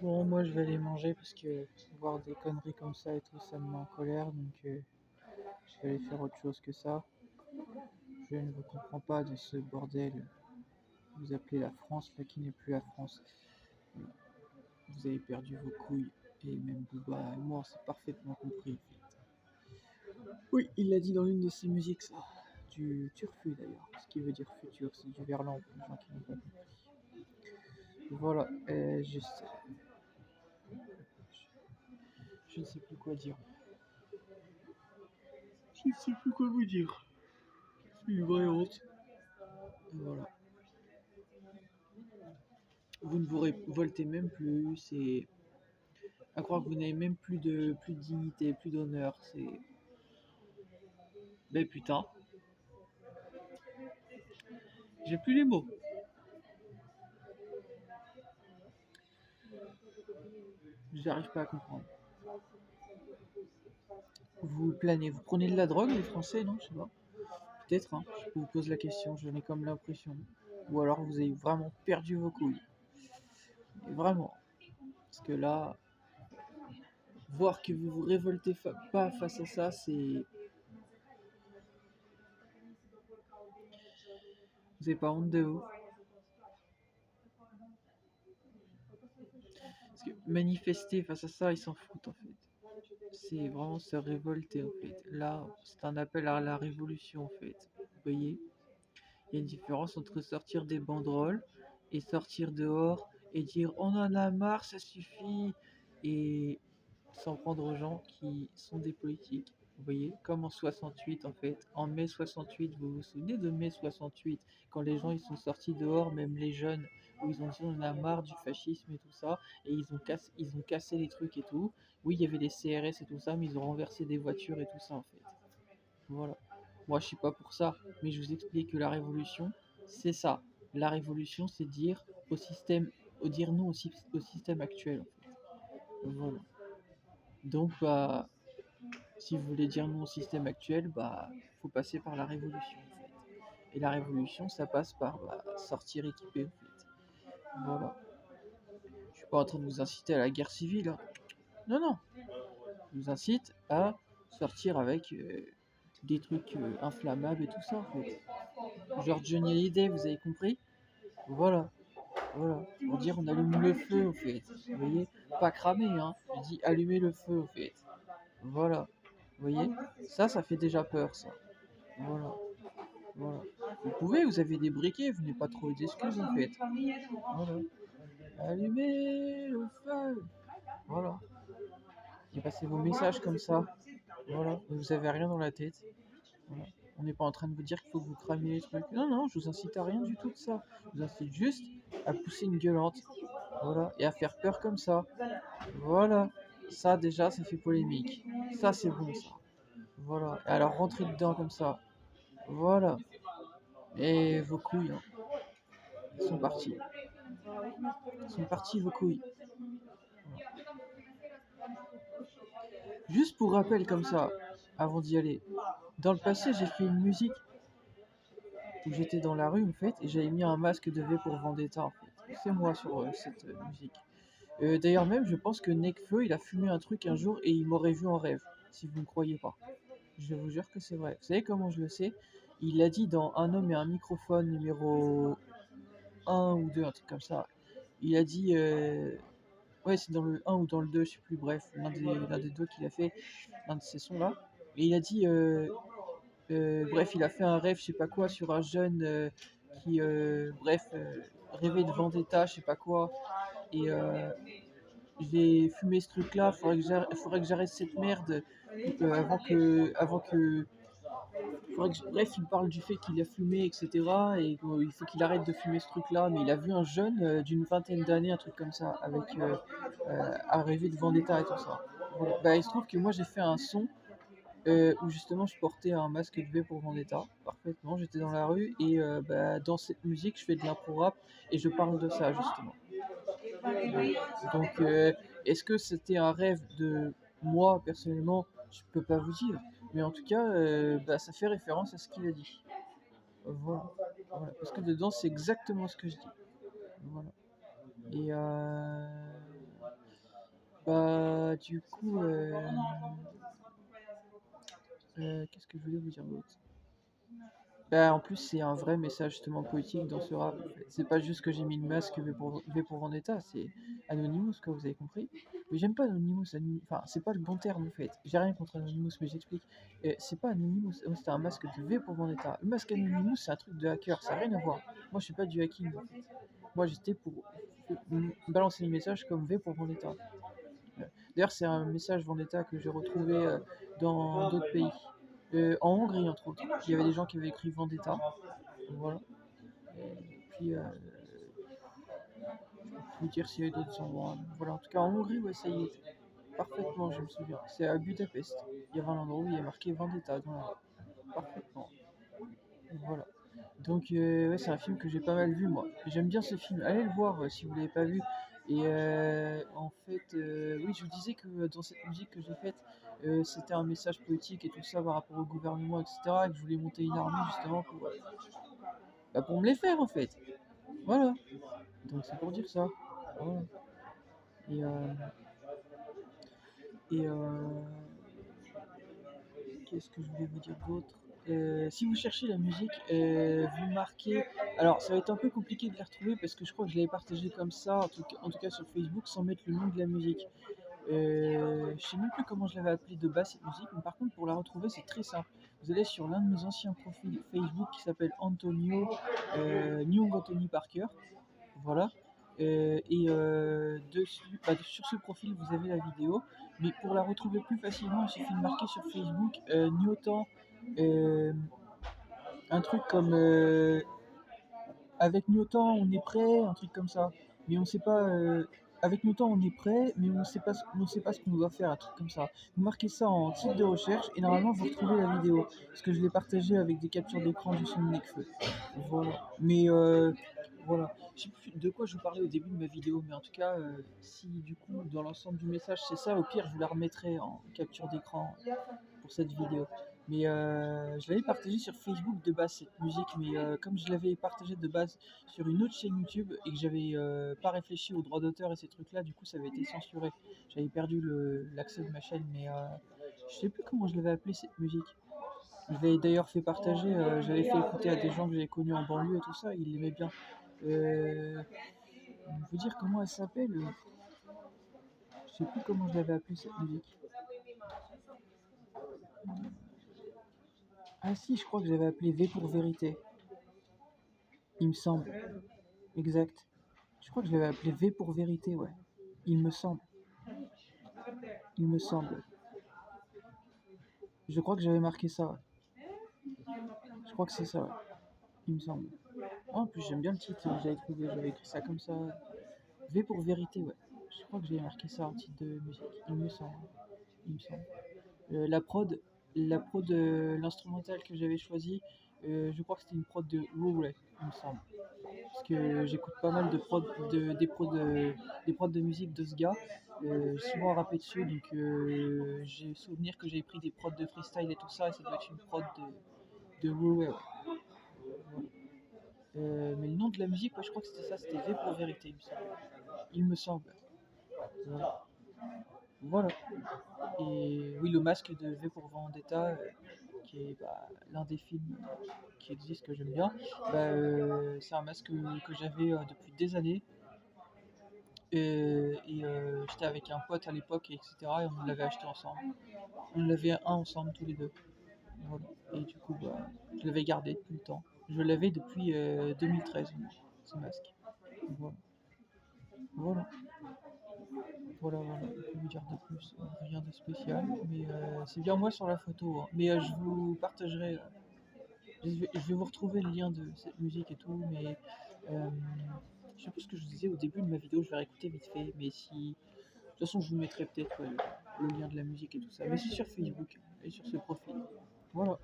Bon, moi je vais aller manger parce que voir des conneries comme ça et tout, ça me met en colère, donc je vais aller faire autre chose que ça. Je ne vous comprends pas de ce bordel. Vous appelez la France, là qui n'est plus la France. Voilà. Vous avez perdu vos couilles, et même Booba et moi, c'est parfaitement compris en fait. Oui, il l'a dit dans l'une de ses musiques, ça. Du turfu d'ailleurs. Ce qui veut dire futur, c'est du verlan pour les gens qui n'ont pas compris. Voilà, je ne sais plus quoi dire. Je ne sais plus quoi vous dire. C'est une vraie honte. Voilà. Vous ne vous révoltez même plus, c'est à croire que vous n'avez même plus de dignité, plus d'honneur, c'est. Ben putain, j'ai plus les mots. J'arrive pas à comprendre. Vous planez, vous prenez de la drogue, les Français, non? Je sais pas. Peut-être, hein. Je vous pose la question, j'en ai comme l'impression. Ou alors vous avez vraiment perdu vos couilles. Et vraiment. Parce que là, voir que vous vous révoltez pas face à ça, c'est. Vous avez pas honte de vous. Parce que manifester face à ça, ils s'en foutent en fait. C'est vraiment se révolter en fait. Là, c'est un appel à la révolution en fait. Vous voyez, il y a une différence entre sortir des banderoles et sortir dehors et dire on en a marre, ça suffit, et s'en prendre aux gens qui sont des politiques. Vous voyez, comme en 68 en fait. En mai 68, vous vous souvenez de mai 68, quand les gens ils sont sortis dehors, même les jeunes, où ils ont dit on a marre du fascisme et tout ça, et ils ont cassé les trucs et tout. Oui, il y avait les CRS et tout ça, mais ils ont renversé des voitures et tout ça en fait. Voilà. Moi, je suis pas pour ça, mais je vous explique que la révolution, c'est ça. La révolution, c'est dire au système, dire non au système actuel en fait. Voilà. Donc, bah, si vous voulez dire non au système actuel, bah, faut passer par la révolution en fait. Et la révolution, ça passe par bah, sortir équipé en fait. Voilà. Je suis pas en train de vous inciter à la guerre civile, hein. Non, non. Je vous incite à sortir avec des trucs inflammables et tout ça en fait. Genre Johnny Hallyday, vous avez compris? Voilà. Voilà. Pour dire on allume le feu en fait. Vous voyez? Pas cramer, hein. Je dis allumer le feu en fait. Voilà. Vous voyez? Ça fait déjà peur ça. Voilà. Voilà. Vous pouvez, vous avez des briquets, vous n'avez pas trouvé d'excuses en fait. Voilà. Allumez le feu. Voilà. Et passez vos messages comme ça. Voilà. Vous avez rien dans la tête. Voilà. On n'est pas en train de vous dire qu'il faut que vous cramiez les trucs. Non, non, je vous incite à rien du tout de ça. Je vous incite juste à pousser une gueulante. Voilà. Et à faire peur comme ça. Voilà. Ça déjà, ça fait polémique. Ça, c'est bon ça. Voilà. Et alors rentrez dedans comme ça. Voilà. Et vos couilles, hein, elles sont parties. Elles sont parties vos couilles. Juste pour rappel comme ça, avant d'y aller. Dans le passé, j'ai fait une musique où j'étais dans la rue en fait et j'avais mis un masque de V pour Vendetta en fait. C'est moi sur cette musique. D'ailleurs même, je pense que Nekfeu il a fumé un truc un jour et il m'aurait vu en rêve, si vous ne croyez pas. Je vous jure que c'est vrai. Vous savez comment je le sais? Il l'a dit dans Un homme et un microphone numéro 1 ou 2, un truc comme ça. Il a dit ouais, c'est dans le 1 ou dans le 2, je sais plus, bref, l'un des deux qu'il a fait, l'un de ces sons là. Et il a dit bref, il a fait un rêve, je sais pas quoi, sur un jeune qui, bref, rêvait de vendetta, je sais pas quoi. Et j'ai fumé ce truc-là, faudrait que j'arrête cette merde avant que. Bref, il parle du fait qu'il a fumé, etc. Et qu'il faut qu'il arrête de fumer ce truc-là. Mais il a vu un jeune d'une vingtaine d'années, un truc comme ça, avec à rêver de vendetta et tout ça. Voilà. Bah, il se trouve que moi j'ai fait un son où justement je portais un masque de V pour Vendetta, parfaitement, j'étais dans la rue et bah, dans cette musique je fais de l'impro rap et je parle de ça justement. Donc est-ce que c'était un rêve de moi personnellement? Je peux pas vous dire, mais en tout cas bah, ça fait référence à ce qu'il a dit. Voilà. Parce que dedans c'est exactement ce que je dis. Voilà. Et Bah, du coup, qu'est-ce que je voulais vous dire d'autre? Bah, en plus, c'est un vrai message justement politique dans ce rap. En fait. C'est pas juste que j'ai mis le masque V pour Vendetta, c'est Anonymous, quoi, vous avez compris. Mais j'aime pas Anonymous, enfin, c'est pas le bon terme en fait. J'ai rien contre Anonymous, mais j'explique. C'est pas Anonymous, c'était un masque de V pour Vendetta. Le masque Anonymous, c'est un truc de hacker, ça n'a rien à voir. Moi, je suis pas du hacking en fait. Moi, j'étais pour balancer le message comme V pour Vendetta. D'ailleurs, c'est un message Vendetta que j'ai retrouvé dans d'autres pays. En Hongrie, entre autres. Il y avait des gens qui avaient écrit Vendetta. Voilà. Et puis, je peux vous dire s'il y a d'autres endroits. Voilà, en tout cas, en Hongrie, ouais, ça y est. Parfaitement, je me souviens. C'est à Budapest. Il y avait un endroit où il y a marqué Vendetta. Parfaitement. Voilà. Donc, ouais, c'est un film que j'ai pas mal vu, moi. J'aime bien ce film. Allez le voir si vous l'avez pas vu. Et en fait, oui, je vous disais que dans cette musique que j'ai faite, c'était un message politique et tout ça par rapport au gouvernement, etc. Et que je voulais monter une armée justement pour me les faire, en fait. Voilà. Donc, c'est pour dire ça. Voilà. Et, et qu'est-ce que je voulais vous dire d'autre? Si vous cherchez la musique, vous marquez. Alors, ça va être un peu compliqué de la retrouver parce que je crois que je l'avais partagé comme ça, en tout cas sur Facebook, sans mettre le nom de la musique. Je sais même plus comment je l'avais appelé de base cette musique, mais par contre, pour la retrouver, c'est très simple. Vous allez sur l'un de mes anciens profils Facebook qui s'appelle Antonio, New Anthony Parker. Voilà. Dessus, sur ce profil, vous avez la vidéo. Mais pour la retrouver plus facilement, il suffit de marquer sur Facebook Newton, euh, un truc comme avec Newton on est prêt, un truc comme ça. Mais on sait pas. Avec Newton on est prêt, mais on sait pas ce qu'on doit faire, un truc comme ça. Vous marquez ça en titre de recherche et normalement vous retrouvez la vidéo. Parce que je l'ai partagé avec des captures d'écran du son de Nekfeu. Voilà. Mais voilà. Je sais plus de quoi je vous parlais au début de ma vidéo, mais en tout cas, si du coup dans l'ensemble du message c'est ça, au pire je vous la remettrai en capture d'écran pour cette vidéo. Mais je l'avais partagé sur Facebook de base cette musique, mais comme je l'avais partagé de base sur une autre chaîne YouTube et que j'avais pas réfléchi aux droits d'auteur et ces trucs-là, du coup ça avait été censuré. J'avais perdu l'accès de ma chaîne, mais je sais plus comment je l'avais appelé cette musique. Je l'avais d'ailleurs fait partager, j'avais fait écouter à des gens que j'avais connus en banlieue et tout ça, ils l'aimaient bien. Vous dire comment elle s'appelle je sais plus comment je l'avais appelé cette musique. Ah si, je crois que j'avais appelé V pour vérité. Il me semble. Exact. Je crois que je l'avais appelé V pour vérité, ouais. Il me semble. Il me semble. Je crois que j'avais marqué ça, ouais. Je crois que c'est ça, ouais. Il me semble. Oh, en plus, j'aime bien le titre, j'avais trouvé, j'avais écrit ça comme ça. V pour vérité, ouais. Je crois que j'avais marqué ça en titre de musique. Il me semble. Il me semble. La prod, l'instrumental que j'avais choisi, je crois que c'était une prod de Huawei, il me semble. Parce que j'écoute pas mal des prods de musique de ce gars. J'ai souvent rappé dessus, donc j'ai souvenir que j'ai pris des prods de freestyle et tout ça, et ça doit être une prod de Huawei. Ouais. Voilà. Mais le nom de la musique, ouais, je crois que c'était ça, c'était V pour vérité, il me semble. Il me semble. Voilà. Voilà. Et oui, le masque de V pour Vendetta, qui est l'un des films qui existent que j'aime bien, c'est un masque que j'avais depuis des années. J'étais avec un pote à l'époque, etc. Et on l'avait acheté ensemble. On l'avait un ensemble tous les deux. Voilà. Et du coup, je l'avais gardé depuis le temps. Je l'avais depuis 2013, ce masque. Voilà. Voilà. Voilà, voilà. Je peux vous dire de plus, rien de spécial. Mais c'est bien moi sur la photo, hein. Mais je vous partagerai. Je vais vous retrouver le lien de cette musique et tout. Mais je sais plus ce que je vous disais au début de ma vidéo. Je vais réécouter vite fait. Mais si. De toute façon, je vous mettrai peut-être le lien de la musique et tout ça. Mais c'est sur Facebook et sur ce profil. Voilà.